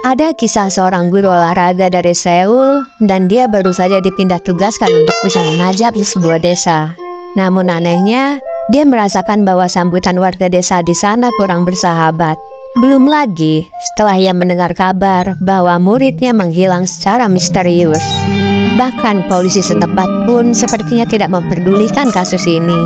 Ada kisah seorang guru olahraga dari Seoul dan dia baru saja dipindah tugaskan untuk bisa mengajar di sebuah desa. Namun anehnya, dia merasakan bahwa sambutan warga desa di sana kurang bersahabat. Belum lagi setelah ia mendengar kabar bahwa muridnya menghilang secara misterius. Bahkan polisi setempat pun sepertinya tidak memperdulikan kasus ini.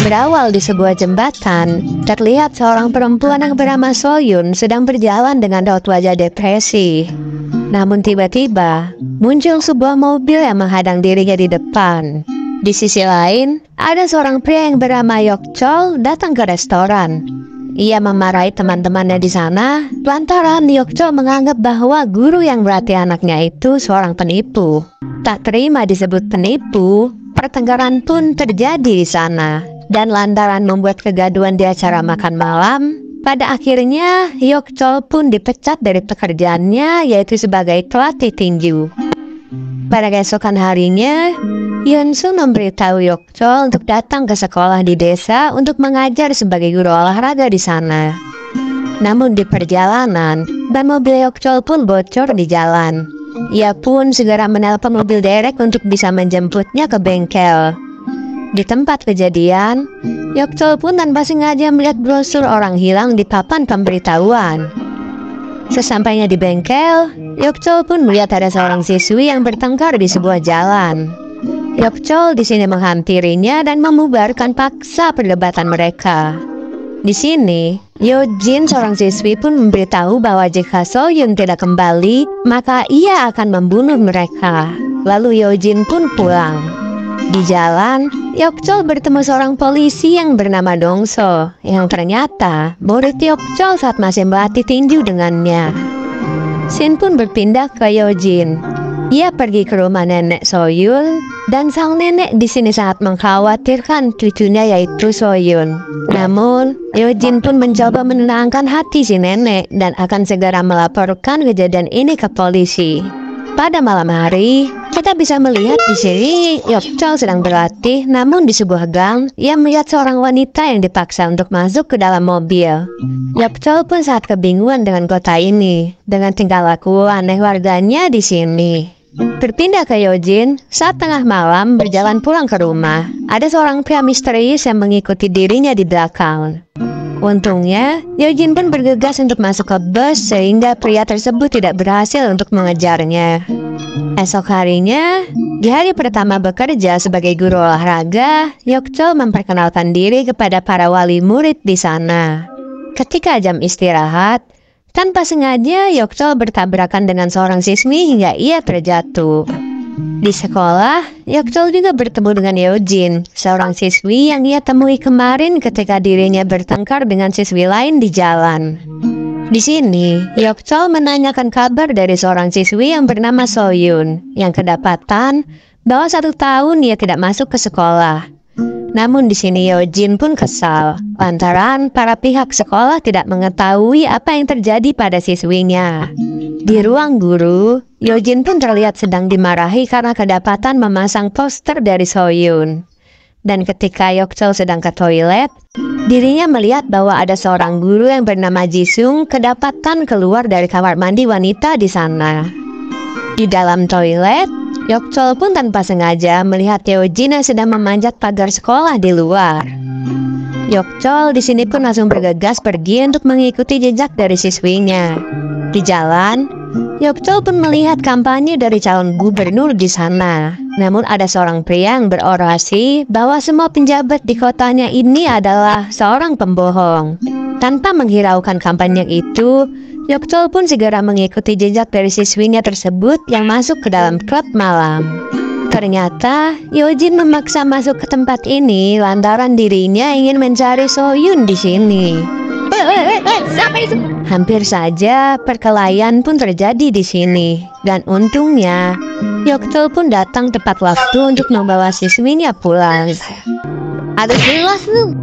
Berawal di sebuah jembatan, terlihat seorang perempuan yang bernama Soyun sedang berjalan dengan raut wajah depresi. Namun tiba-tiba, muncul sebuah mobil yang menghadang dirinya di depan. Di sisi lain, ada seorang pria yang bernama Yok Chol datang ke restoran. Ia memarahi teman-temannya di sana, lantaran Yok Chol menganggap bahwa guru yang melatih anaknya itu seorang penipu. Tak terima disebut penipu, pertengkaran pun terjadi di sana. Dan lantaran membuat kegaduhan di acara makan malam, pada akhirnya Yok Chol pun dipecat dari pekerjaannya, yaitu sebagai pelatih tinju. Pada keesokan harinya, Yeon Soo memberitahu Yok Chol untuk datang ke sekolah di desa untuk mengajar sebagai guru olahraga di sana. Namun di perjalanan, ban mobil Yok Chol pun bocor di jalan. Ia pun segera menelpon mobil derek untuk bisa menjemputnya ke bengkel. Di tempat kejadian, Yok Chol pun tanpa sengaja melihat brosur orang hilang di papan pemberitahuan. Sesampainya di bengkel, Yok Chol pun melihat ada seorang siswi yang bertengkar di sebuah jalan. Yok Chol di sini menghampirinya dan membubarkan paksa perdebatan mereka. Di sini, Yo Jin seorang siswi pun memberitahu bahwa jika Soyun tidak kembali, maka ia akan membunuh mereka. Lalu Yo Jin pun pulang. Di jalan, Yok Chol bertemu seorang polisi yang bernama Dong So, yang ternyata murid Yok Chol saat masih melatih tinju dengannya. Shin pun berpindah ke Yo Jin. Ia pergi ke rumah nenek Soyun, dan sang nenek di sini sangat mengkhawatirkan cucunya yaitu Soyun. Namun, Yo Jin pun mencoba menenangkan hati si nenek dan akan segera melaporkan kejadian ini ke polisi. Pada malam hari, kita bisa melihat di sini Yok Chol sedang berlatih, namun di sebuah gang, ia melihat seorang wanita yang dipaksa untuk masuk ke dalam mobil. Yok Chol pun sangat kebingungan dengan kota ini, dengan tingkah laku aneh warganya di sini. Berpindah ke Yo Jin, saat tengah malam berjalan pulang ke rumah, ada seorang pria misterius yang mengikuti dirinya di belakang. Untungnya, Yo Jin pun bergegas untuk masuk ke bus sehingga pria tersebut tidak berhasil untuk mengejarnya. Esok harinya, di hari pertama bekerja sebagai guru olahraga, Yok Chol memperkenalkan diri kepada para wali murid di sana. Ketika jam istirahat, tanpa sengaja Yok Chol bertabrakan dengan seorang siswi hingga ia terjatuh. Di sekolah, Yok Chol juga bertemu dengan Yo Jin, seorang siswi yang ia temui kemarin ketika dirinya bertengkar dengan siswi lain di jalan. Di sini, Yok Chol menanyakan kabar dari seorang siswi yang bernama Soyun, yang kedapatan bahwa 1 tahun ia tidak masuk ke sekolah. Namun di sini Yo Jin pun kesal, lantaran para pihak sekolah tidak mengetahui apa yang terjadi pada siswinya. Di ruang guru, Yo Jin pun terlihat sedang dimarahi karena kedapatan memasang poster dari Soyun. Dan ketika Yok Chol sedang ke toilet, dirinya melihat bahwa ada seorang guru yang bernama Jisung kedapatan keluar dari kamar mandi wanita di sana. Di dalam toilet, Yok Chol pun tanpa sengaja melihat Yo Jin yang sedang memanjat pagar sekolah di luar. Yok Chol di sini pun langsung bergegas pergi untuk mengikuti jejak dari siswinya. Di jalan, Yok Chol pun melihat kampanye dari calon gubernur di sana. Namun ada seorang pria yang berorasi bahwa semua penjabat di kotanya ini adalah seorang pembohong. Tanpa menghiraukan kampanye itu, Yok Chol pun segera mengikuti jejak dari siswinya tersebut yang masuk ke dalam klub malam. Ternyata, Yo Jin memaksa masuk ke tempat ini lantaran dirinya ingin mencari Soyun di sini. Hampir saja perkelahian pun terjadi di sini. Dan untungnya, Yok Chol pun datang tepat waktu untuk membawa siswinya pulang. Ada jelas lu.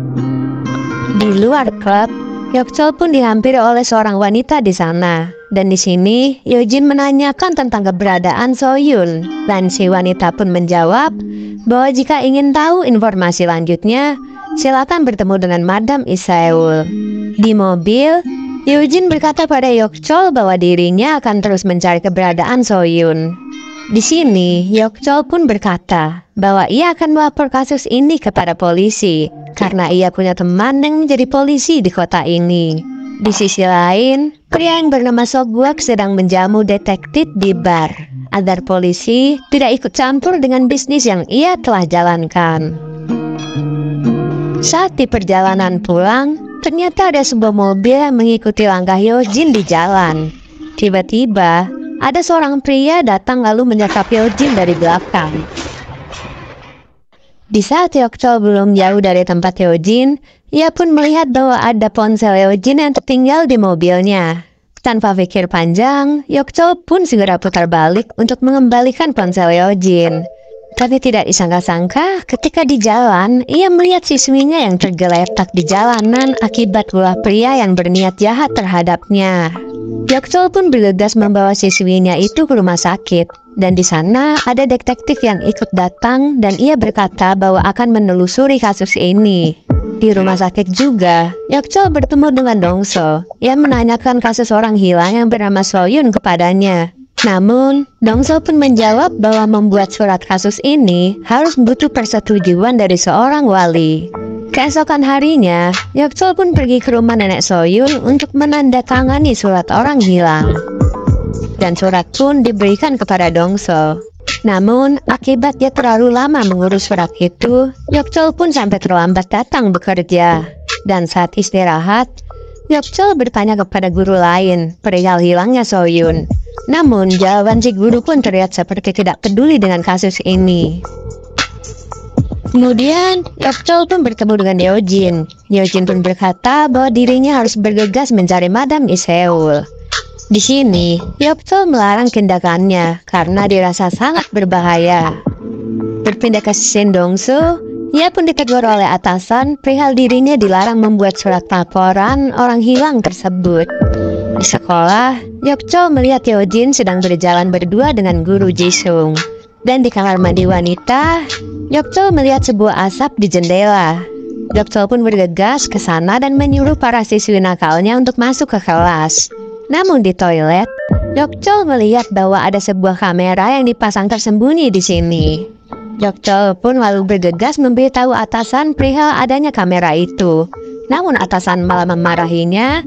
Di luar klub, Yok Chol pun dihampiri oleh seorang wanita di sana. Dan di sini, Yo Jin menanyakan tentang keberadaan Soyun. Dan si wanita pun menjawab bahwa jika ingin tahu informasi lanjutnya, silakan bertemu dengan Madam Isaeul. Di mobil, Eugene berkata pada Yok-chol bahwa dirinya akan terus mencari keberadaan Soyun. Di sini, Yok-chol pun berkata bahwa ia akan melapor kasus ini kepada polisi karena ia punya teman yang menjadi polisi di kota ini. Di sisi lain, pria yang bernama Sogwak sedang menjamu detektif di bar agar polisi tidak ikut campur dengan bisnis yang ia telah jalankan. Saat di perjalanan pulang, ternyata ada sebuah mobil yang mengikuti langkah Yeojin di jalan. Tiba-tiba, ada seorang pria datang lalu menyekap Yeojin dari belakang. Di saat Yok-chol belum jauh dari tempat Yeojin, ia pun melihat bahwa ada ponsel Yeojin yang tertinggal di mobilnya. Tanpa pikir panjang, Yok-chol pun segera putar balik untuk mengembalikan ponsel Yeojin. Tapi tidak disangka-sangka, ketika di jalan, ia melihat siswinya yang tergeletak di jalanan akibat ulah pria yang berniat jahat terhadapnya. Yok-chol pun bergegas membawa siswinya itu ke rumah sakit, dan di sana ada detektif yang ikut datang dan ia berkata bahwa akan menelusuri kasus ini. Di rumah sakit juga, Yok-chol bertemu dengan Dong-so yang menanyakan kasus orang hilang yang bernama Soyun kepadanya. Namun, Dong-so pun menjawab bahwa membuat surat kasus ini harus butuh persetujuan dari seorang wali. Keesokan harinya, Yok-chol pun pergi ke rumah nenek Soyun untuk menandatangani surat orang hilang. Dan surat pun diberikan kepada Dong-so. Namun, akibat dia terlalu lama mengurus surat itu, Yok-chol pun sampai terlambat datang bekerja. Dan saat istirahat, Yok-chol bertanya kepada guru lain perihal hilangnya Soyun. Namun, jawaban si guru pun terlihat seperti tidak peduli dengan kasus ini. Kemudian, Yok-chol pun bertemu dengan Yeojin. Yeojin pun berkata bahwa dirinya harus bergegas mencari Madam Isaeul. Di sini, Yok-chol melarang tindakannya karena dirasa sangat berbahaya. Berpindah ke Shin Dong-so, ia pun ditegur oleh atasan perihal dirinya dilarang membuat surat laporan orang hilang tersebut. Di sekolah, Yok-chol melihat Yeojin sedang berjalan berdua dengan guru Jisung. Dan di kamar mandi wanita, Yok-chol melihat sebuah asap di jendela. Yok-chol pun bergegas ke sana dan menyuruh para siswi nakalnya untuk masuk ke kelas. Namun di toilet, Yok-chol melihat bahwa ada sebuah kamera yang dipasang tersembunyi di sini. Yok-chol pun lalu bergegas memberitahu atasan perihal adanya kamera itu. Namun atasan malah memarahinya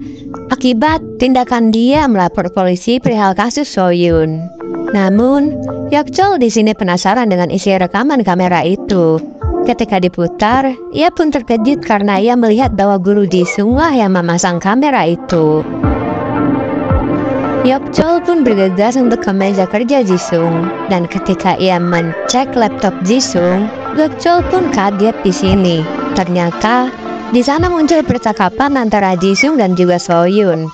akibat tindakan dia melapor polisi perihal kasus Soyun. Namun, Yok-chol di sini penasaran dengan isi rekaman kamera itu. Ketika diputar, ia pun terkejut karena ia melihat bahwa guru Jisung lah yang memasang kamera itu. Yok-chol pun bergegas untuk ke meja kerja Jisung, dan ketika ia mencek laptop Jisung, Yok-chol pun kaget di sini. Ternyata di sana muncul percakapan antara Jisung dan juga Soyun.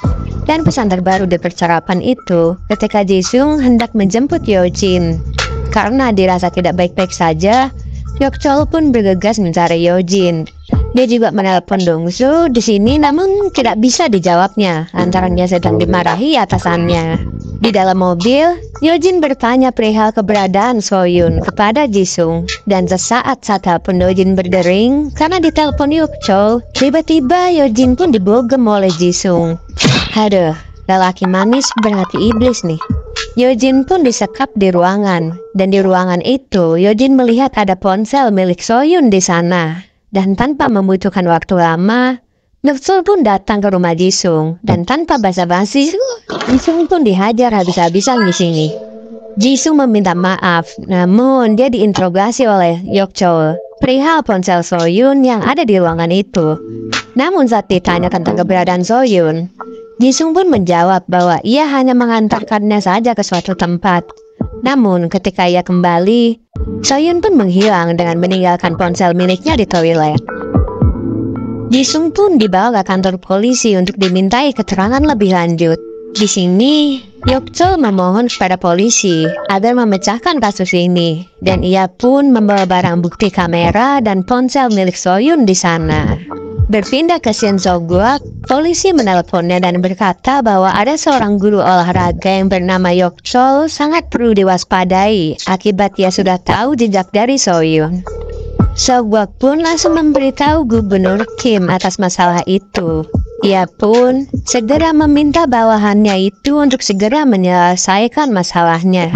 Dan pesan terbaru di percakapan itu ketika Jisung hendak menjemput Yeojin. Karena dirasa tidak baik-baik saja, Yok-chol pun bergegas mencari Yeojin. Dia juga menelpon Dong-so di sini namun tidak bisa dijawabnya lantaran dia sedang dimarahi atasannya. Di dalam mobil, Yeojin bertanya perihal keberadaan Soyun kepada Jisung. Dan sesaat telepon Yeojin berdering karena ditelepon Yok-chol, tiba-tiba Yeojin pun dibogem oleh Jisung. Aduh, lelaki manis berhati iblis nih. Yeojin pun disekap di ruangan. Dan di ruangan itu, Yeojin melihat ada ponsel milik Soyun di sana. Dan tanpa membutuhkan waktu lama, Yok-chol pun datang ke rumah Jisung. Dan tanpa basa-basi, Jisung pun dihajar habis-habisan di sini. Jisung meminta maaf, namun dia diinterogasi oleh Yok-chol perihal ponsel Soyun yang ada di ruangan itu. Namun saat ditanya tentang keberadaan Soyun, Jisung pun menjawab bahwa ia hanya mengantarkannya saja ke suatu tempat. Namun ketika ia kembali, Soyun pun menghilang dengan meninggalkan ponsel miliknya di toilet. Jisung pun dibawa ke kantor polisi untuk dimintai keterangan lebih lanjut. Di sini, Yok-chol memohon kepada polisi agar memecahkan kasus ini. Dan ia pun membawa barang bukti kamera dan ponsel milik Soyun di sana. Berpindah ke Shin So-guk, polisi menelponnya dan berkata bahwa ada seorang guru olahraga yang bernama Yok Chol sangat perlu diwaspadai akibat ia sudah tahu jejak dari So-yun. So-guk pun langsung memberitahu Gubernur Kim atas masalah itu. Ia pun segera meminta bawahannya itu untuk segera menyelesaikan masalahnya.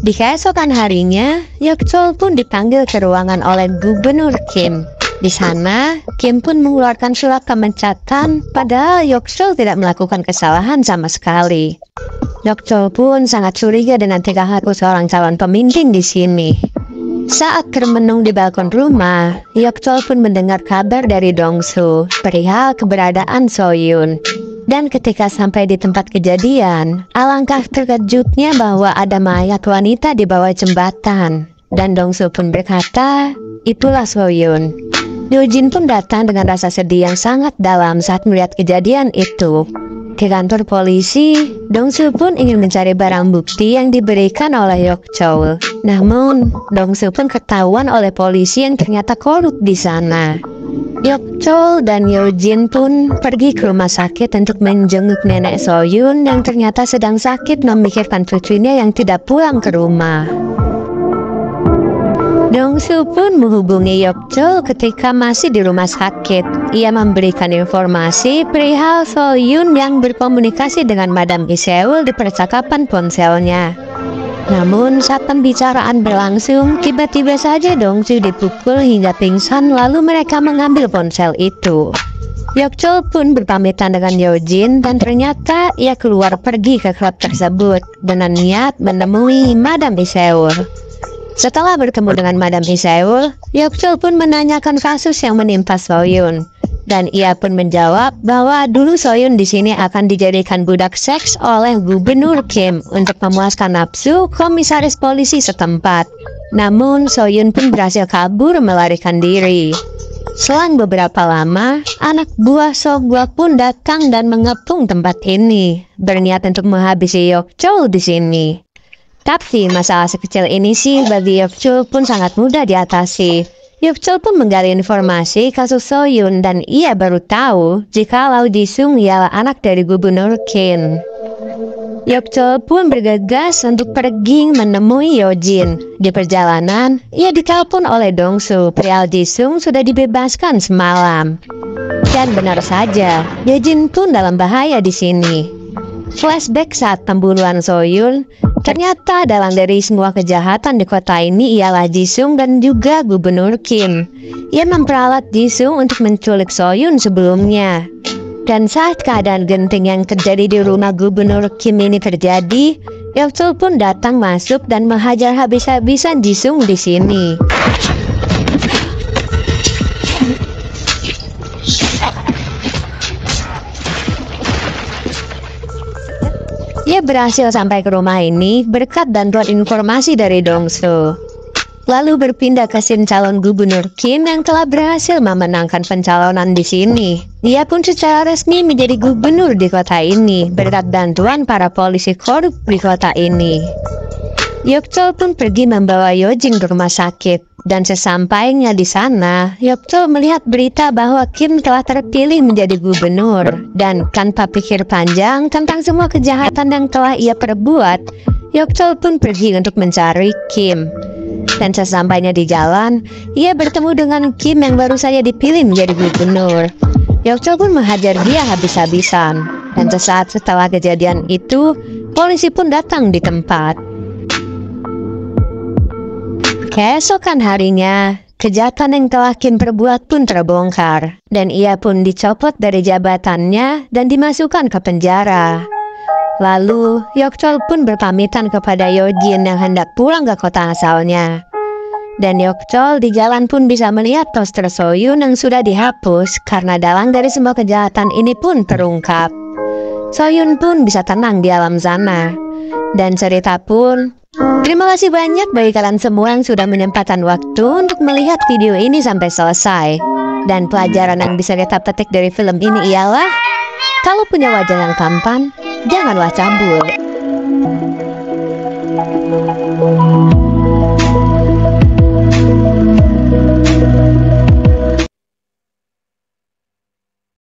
Di keesokan harinya, Yok Chol pun dipanggil ke ruangan oleh Gubernur Kim. Di sana, Kim pun mengeluarkan surat pemecatan, padahal Yok Chol tidak melakukan kesalahan sama sekali. Yok Chol pun sangat curiga dengan tingkah laku seorang calon pemimpin di sini. Saat termenung di balkon rumah, Yok Chol pun mendengar kabar dari Dong-soo perihal keberadaan So-yun. Dan ketika sampai di tempat kejadian, alangkah terkejutnya bahwa ada mayat wanita di bawah jembatan. Dan Dong-soo pun berkata, itulah So-yun. Yojin pun datang dengan rasa sedih yang sangat dalam saat melihat kejadian itu. Di kantor polisi, Dong-soo pun ingin mencari barang bukti yang diberikan oleh Yok Chol. Namun, Dong-soo pun ketahuan oleh polisi yang ternyata korup di sana. Yok Chol dan Yojin pun pergi ke rumah sakit untuk menjenguk nenek So-yun yang ternyata sedang sakit memikirkan putrinya yang tidak pulang ke rumah. Dong-soo pun menghubungi Yok Chol ketika masih di rumah sakit. Ia memberikan informasi perihal So-yun yang berkomunikasi dengan Madam Lee-seul di percakapan ponselnya. Namun saat pembicaraan berlangsung, tiba-tiba saja Dong-soo dipukul hingga pingsan lalu mereka mengambil ponsel itu. Yok Chol pun berpamitan dengan Yojin dan ternyata ia keluar pergi ke klub tersebut dengan niat menemui Madam Lee-seul. Setelah bertemu dengan Madam Lee-seul, Yok Chol pun menanyakan kasus yang menimpa So-yun. Dan ia pun menjawab bahwa dulu So-yun di sini akan dijadikan budak seks oleh Gubernur Kim untuk memuaskan nafsu komisaris polisi setempat. Namun So-yun pun berhasil kabur melarikan diri. Selang beberapa lama, anak buah So-guk pun datang dan mengepung tempat ini, berniat untuk menghabisi Yok Chol di sini. Tapi masalah sekecil ini sih bagi Yok Chol pun sangat mudah diatasi. Yok Chol pun menggali informasi kasus So-yun dan ia baru tahu jika Lau Ji-sung ialah anak dari Gubernur Kim. Yok Chol pun bergegas untuk pergi menemui Yojin. Di perjalanan, ia ditelepon oleh Dong-soo perihal Ji-sung sudah dibebaskan semalam. Dan benar saja, Yojin pun dalam bahaya di sini. Flashback saat pembunuhan So-yun, ternyata dalam dari semua kejahatan di kota ini ialah Ji-sung dan juga Gubernur Kim. Ia memperalat Ji-sung untuk menculik So-yun sebelumnya. Dan saat keadaan genting yang terjadi di rumah Gubernur Kim ini terjadi, Yok Chol pun datang masuk dan menghajar habis-habisan Ji-sung di sini. Ia berhasil sampai ke rumah ini berkat bantuan informasi dari Dong-soo. Lalu berpindah ke scene calon Gubernur Kim yang telah berhasil memenangkan pencalonan di sini. Ia pun secara resmi menjadi gubernur di kota ini berkat bantuan para polisi korup di kota ini. Yok Chol pun pergi membawa Yojin ke rumah sakit. Dan sesampainya di sana, Yok Chol melihat berita bahwa Kim telah terpilih menjadi gubernur. Dan tanpa pikir panjang tentang semua kejahatan yang telah ia perbuat, Yok Chol pun pergi untuk mencari Kim. Dan sesampainya di jalan, ia bertemu dengan Kim yang baru saja dipilih menjadi gubernur. Yok Chol pun menghajar dia habis-habisan. Dan sesaat setelah kejadian itu, polisi pun datang di tempat. Keesokan harinya, kejahatan yang telah Kim perbuat pun terbongkar. Dan ia pun dicopot dari jabatannya dan dimasukkan ke penjara. Lalu, Yok Chol pun berpamitan kepada Yojin yang hendak pulang ke kota asalnya. Dan Yok Chol di jalan pun bisa melihat poster So-yun yang sudah dihapus karena dalang dari semua kejahatan ini pun terungkap. So-yun pun bisa tenang di alam sana. Dan cerita pun, terima kasih banyak bagi kalian semua yang sudah menyempatkan waktu untuk melihat video ini sampai selesai. Dan pelajaran yang bisa kita petik dari film ini ialah, kalau punya wajah yang tampan, janganlah cabul.